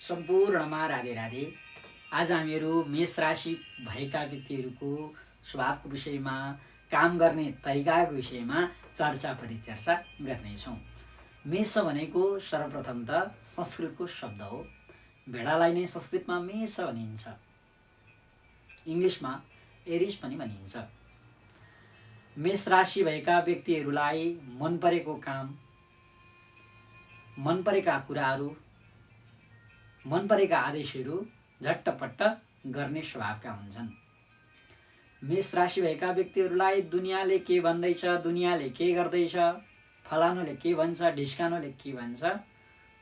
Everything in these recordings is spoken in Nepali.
सम्पूर्णमा राधे राधे। आज हामीहरू मेष राशि भएका व्यक्तिहरूको स्वभावको विषयमा, काम गर्ने तरिकाको विषयमा चर्चा परिचर्चा गर्नेछौँ। मेष भनेको सर्वप्रथम त संस्कृतको शब्द हो। भेडालाई नै संस्कृतमा मेष भनिन्छ, इङ्ग्लिसमा एरिस पनि भनिन्छ। मेष राशि भएका व्यक्तिहरूलाई मन परेको काम, मन परेका कुराहरू, मन परेका आदेशहरू झट्टपट्ट गर्ने स्वभावका हुन्छन्। मेष राशि भएका व्यक्तिहरूलाई दुनियाँले के भन्दैछ, दुनियाँले के गर्दैछ, फलानुले के भन्छ, ढिस्कानुले के भन्छ,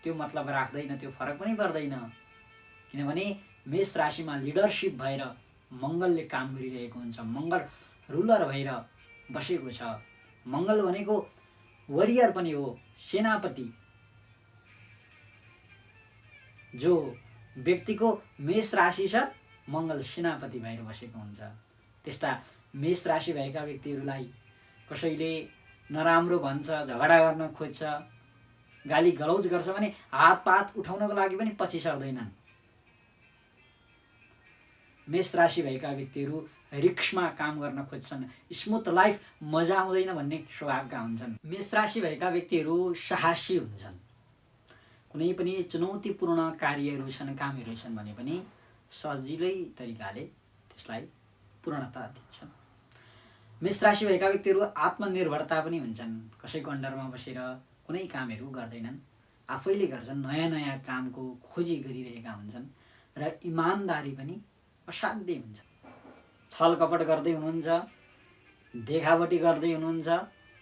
त्यो मतलब राख्दैन, त्यो फरक पनि पर्दैन। किनभने मेष राशिमा लिडरसिप भएर मङ्गलले काम गरिरहेको हुन्छ। मङ्गल रुलर भएर बसेको छ। मङ्गल भनेको वरियर पनि हो, सेनापति। जो व्यक्तिको मेष राशि छ, मङ्गल सेनापति भएर बसेको हुन्छ। त्यस्ता मेष राशि भएका व्यक्तिहरूलाई कसैले नराम्रो भन्छ, झगडा गर्न खोज्छ, गाली गलौज गर्छ भने हातपात उठाउनको लागि पनि पछि सर्दैनन्। मेष राशि भएका व्यक्तिहरू रिक्समा काम गर्न खोज्छन्। स्मुथ लाइफ मजा आउँदैन भन्ने स्वभावका हुन्छन्। मेष राशि भएका व्यक्तिहरू साहसी हुन्छन्। कुनै पनि चुनौतीपूर्ण कार्यहरू छन्, कामहरू छन् भने पनि सजिलै तरिकाले त्यसलाई पूर्णता दिन्छन्। मेष राशि भएका व्यक्तिहरू आत्मनिर्भरता पनि हुन्छन्। कसैको अन्डरमा बसेर कुनै कामहरू गर्दैनन्, आफैले गर्छन्। नयाँ नयाँ कामको खोजी गरिरहेका हुन्छन् र इमान्दारी पनि असाध्यै हुन्छ। छल कपट गर्दै हुनुहुन्छ, देखावटी गर्दै हुनुहुन्छ,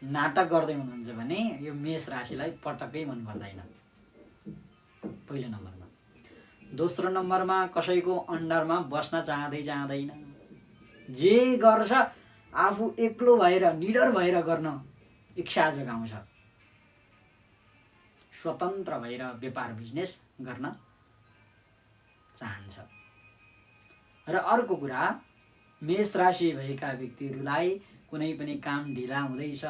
नाटक गर्दै हुनुहुन्छ भने यो मेष राशिलाई पटक्कै मन पर्दैन। पहिलो नम्बरमा। दोस्रो नम्बरमा कसैको अन्डरमा बस्न चाहँदैन। जे गर्छ आफू एक्लो भएर, निडर भएर गर्न इच्छा जगाउँछ। स्वतन्त्र भएर व्यापार बिजनेस गर्न चाहन्छ। र अर्को कुरा, मेष राशि भएका व्यक्तिहरूलाई कुनै पनि काम ढिला हुँदैछ,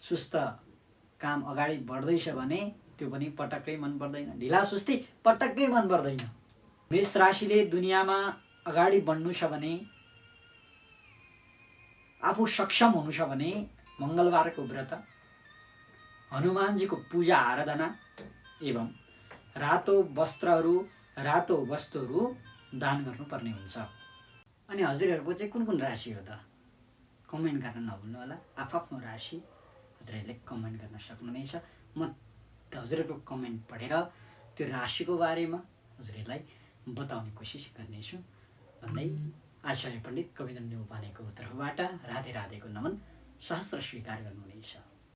सुस्त काम अगाडि बढ्दैछ भने त्यो पनि पटक्कै मन पर्दैन। ढिला सुस्ती पटक्कै मन पर्दैन। मेष राशिले दुनियाँमा अगाडि बढ्नु छ भने, आफू सक्षम हुनु छ भने मङ्गलबारको व्रत, हनुमानजीको पूजा आराधना एवं रातो वस्त्रहरू, रातो वस्तुहरू दान गर्नुपर्ने हुन्छ। अनि हजुरहरूको चाहिँ कुन कुन राशि हो त? कमेन्ट गर्न नभुल्नु होला। आफ्नो राशि हजुरहरूले कमेन्ट गर्न सक्नुहुनेछ। म हजुरहरूको कमेन्ट पढेर त्यो राशिको बारेमा हजुरहरूलाई बताउने कोसिस गर्नेछु भन्दै आचार्य पण्डित कविन्द्र न्यौपानेको तर्फबाट राधे राधेको नमन सहस्र स्वीकार गर्नुहुनेछ।